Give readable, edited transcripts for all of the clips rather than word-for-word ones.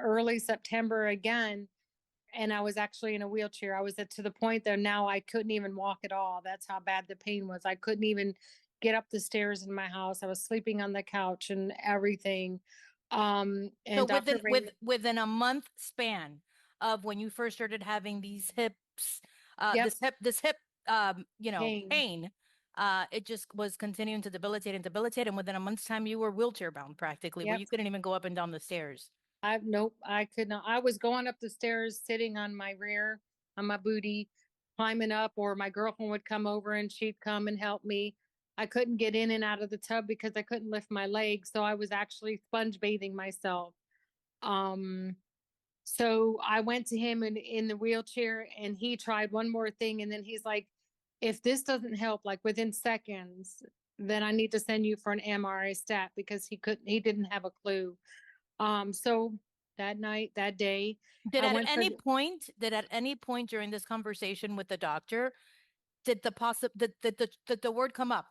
early September again, and I was actually in a wheelchair. I was to the point that now I couldn't even walk at all. That's how bad the pain was. I couldn't even get up the stairs in my house. I was sleeping on the couch and everything. So And Dr. Raymond, within a month span of when you first started having these hips, yep, this hip, pain. pain, it just was continuing to debilitate and debilitate. And within a month's time, you were wheelchair bound practically, where Yep. you couldn't even go up and down the stairs. Nope, I could not. I was going up the stairs, sitting on my rear, on my booty, climbing up, or my girlfriend would come over and she'd come and help me. I couldn't get in and out of the tub because I couldn't lift my legs, so I was actually sponge bathing myself. Um, so I went to him in the wheelchair and he tried one more thing, and then he's like, if this doesn't help, like within seconds, then I need to send you for an MRI stat because he didn't have a clue. So that night, that day, I went for Did at any point during this conversation with the doctor, did the word come up?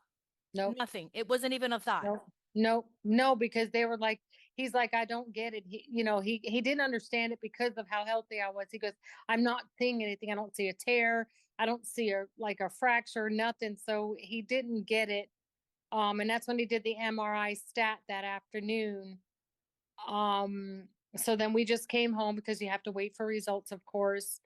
nope, Nothing. It wasn't even a thought. nope, nope, no, because they were like, he's like, I don't get it. He didn't understand it because of how healthy I was. He goes, I'm not seeing anything. I don't see a tear. I don't see a fracture, nothing. So he didn't get it. And that's when he did the MRI stat that afternoon. So then we just came home because you have to wait for results, of course.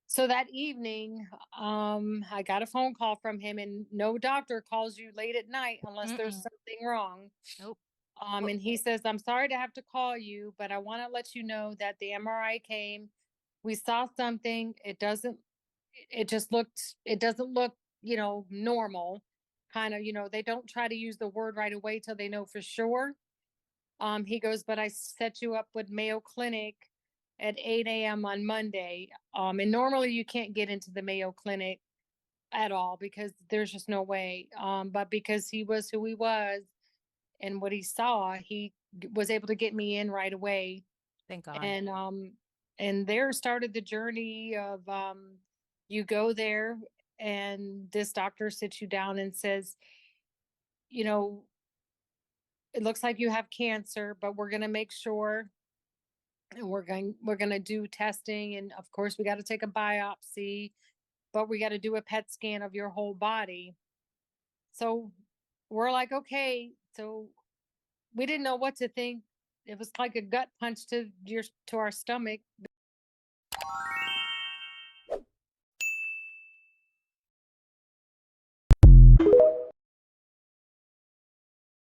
So that evening, I got a phone call from him, and no doctor calls you late at night unless there's Mm-mm. something wrong. Nope. And he says, I'm sorry to have to call you, but I want to let you know that the MRI came. We saw something. It doesn't look, normal. Kind of, they don't try to use the word right away till they know for sure. He goes, but I set you up with Mayo Clinic at 8 a.m. on Monday. And normally you can't get into the Mayo Clinic at all because there's just no way. But because he was who he was and what he saw, he was able to get me in right away. Thank God. And there started the journey of you go there and this doctor sits you down and says, you know, it looks like you have cancer, but we're going to make sure, and we're going to do testing, and of course we got to take a biopsy, but we got to do a PET scan of your whole body. So we're like, okay. So we didn't know what to think. It was like a gut punch to our stomach.